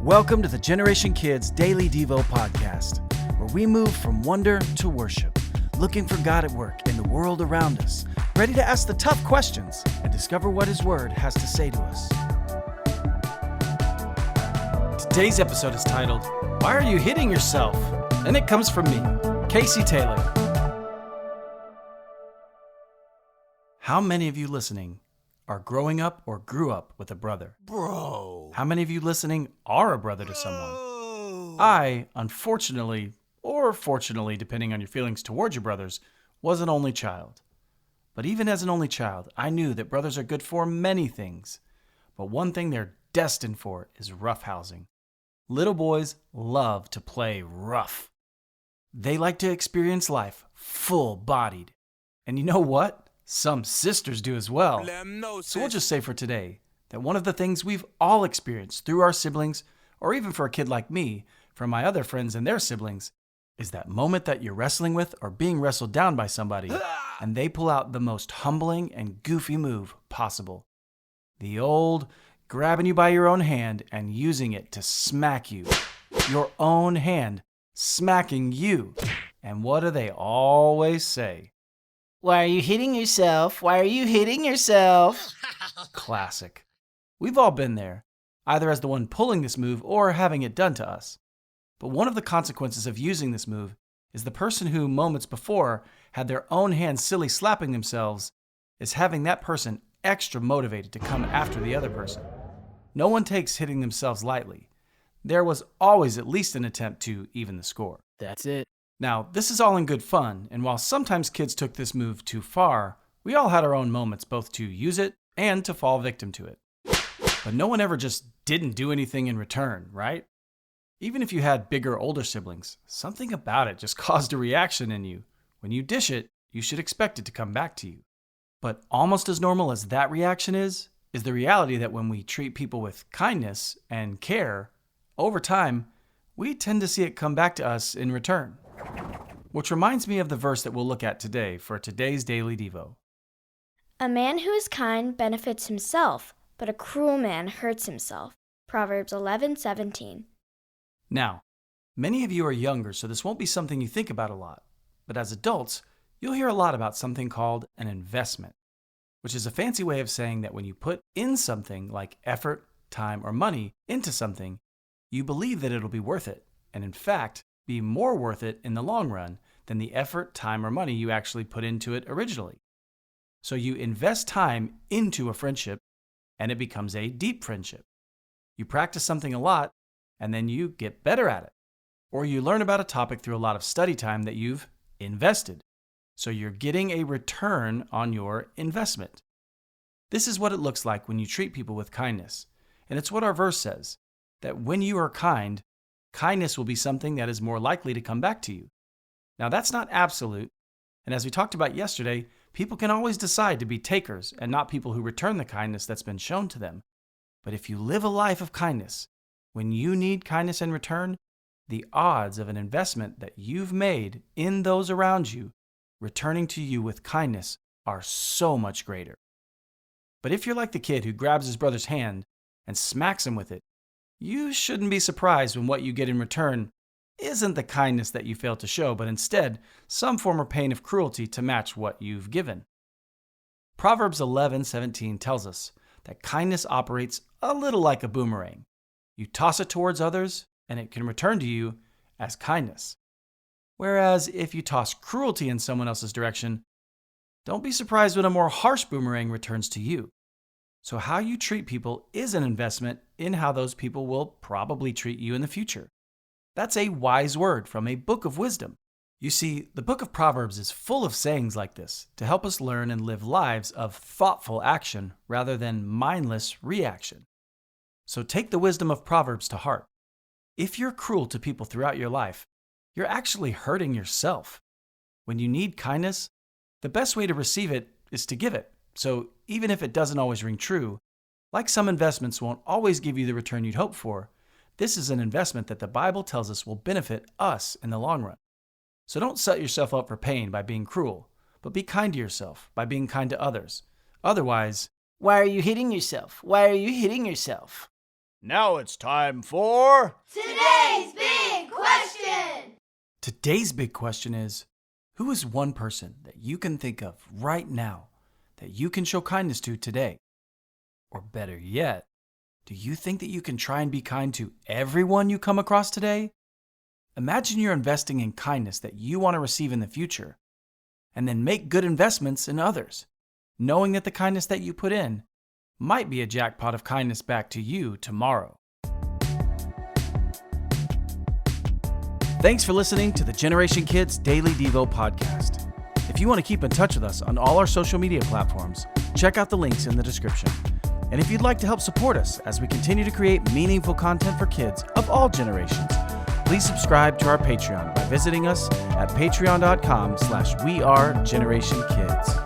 Welcome to the Generation Kids Daily Devo podcast, where we move from wonder to worship, looking for God at work in the world around us, ready to ask the tough questions and discover what His Word has to say to us. Today's episode is titled, Why Are You Hitting Yourself? And it comes from me, Casey Taylor. How many of you listening are growing up or grew up with a brother? Bro. How many of you listening are a brother to someone? I, unfortunately, or fortunately, depending on your feelings towards your brothers, was an only child. But even as an only child, I knew that brothers are good for many things. But one thing they're destined for is roughhousing. Little boys love to play rough. They like to experience life full-bodied. And you know what? Some sisters do as well. So we'll just say for today that one of the things we've all experienced through our siblings, or even for a kid like me, from my other friends and their siblings, is that moment that you're wrestling with or being wrestled down by somebody, and they pull out the most humbling and goofy move possible. The old grabbing you by your own hand and using it to smack you. Your own hand smacking you. And what do they always say? Why are you hitting yourself? Why are you hitting yourself? Classic. We've all been there, either as the one pulling this move or having it done to us. But one of the consequences of using this move is the person who moments before had their own hands silly slapping themselves is having that person extra motivated to come after the other person. No one takes hitting themselves lightly. There was always at least an attempt to even the score. That's it. Now, this is all in good fun, and while sometimes kids took this move too far, we all had our own moments both to use it and to fall victim to it. But no one ever just didn't do anything in return, right? Even if you had bigger, older siblings, something about it just caused a reaction in you. When you dish it, you should expect it to come back to you. But almost as normal as that reaction is the reality that when we treat people with kindness and care, over time, we tend to see it come back to us in return. Which reminds me of the verse that we'll look at today for today's Daily Devo. A man who is kind benefits himself, but a cruel man hurts himself. Proverbs 11:17. Now, many of you are younger, so this won't be something you think about a lot. But as adults, you'll hear a lot about something called an investment, which is a fancy way of saying that when you put in something like effort, time, or money into something, you believe that it'll be worth it, and in fact, be more worth it in the long run than the effort, time, or money you actually put into it originally. So you invest time into a friendship, and it becomes a deep friendship. You practice something a lot, and then you get better at it. Or you learn about a topic through a lot of study time that you've invested. So you're getting a return on your investment. This is what it looks like when you treat people with kindness. And it's what our verse says, that when you are kind, kindness will be something that is more likely to come back to you. Now, that's not absolute. And as we talked about yesterday, people can always decide to be takers and not people who return the kindness that's been shown to them. But if you live a life of kindness, when you need kindness in return, the odds of an investment that you've made in those around you returning to you with kindness are so much greater. But if you're like the kid who grabs his brother's hand and smacks him with it, you shouldn't be surprised when what you get in return isn't the kindness that you failed to show, but instead some form or pain of cruelty to match what you've given. Proverbs 11:17 tells us that kindness operates a little like a boomerang. You toss it towards others, and it can return to you as kindness. Whereas if you toss cruelty in someone else's direction, don't be surprised when a more harsh boomerang returns to you. So how you treat people is an investment in how those people will probably treat you in the future. That's a wise word from a book of wisdom. You see, the book of Proverbs is full of sayings like this to help us learn and live lives of thoughtful action rather than mindless reaction. So take the wisdom of Proverbs to heart. If you're cruel to people throughout your life, you're actually hurting yourself. When you need kindness, the best way to receive it is to give it. So even if it doesn't always ring true, like some investments won't always give you the return you'd hope for, this is an investment that the Bible tells us will benefit us in the long run. So don't set yourself up for pain by being cruel, but be kind to yourself by being kind to others. Otherwise, Why are you hitting yourself? Why are you hitting yourself? Now it's time for... Today's Big Question! Today's big question is, who is one person that you can think of right now that you can show kindness to today? Or better yet, do you think that you can try and be kind to everyone you come across today? Imagine you're investing in kindness that you want to receive in the future, and then make good investments in others, knowing that the kindness that you put in might be a jackpot of kindness back to you tomorrow. Thanks for listening to the Generation Kids Daily Devo podcast. If you want to keep in touch with us on all our social media platforms, check out the links in the description. And if you'd like to help support us as we continue to create meaningful content for kids of all generations, please subscribe to our Patreon by visiting us at patreon.com/wearegenerationkids.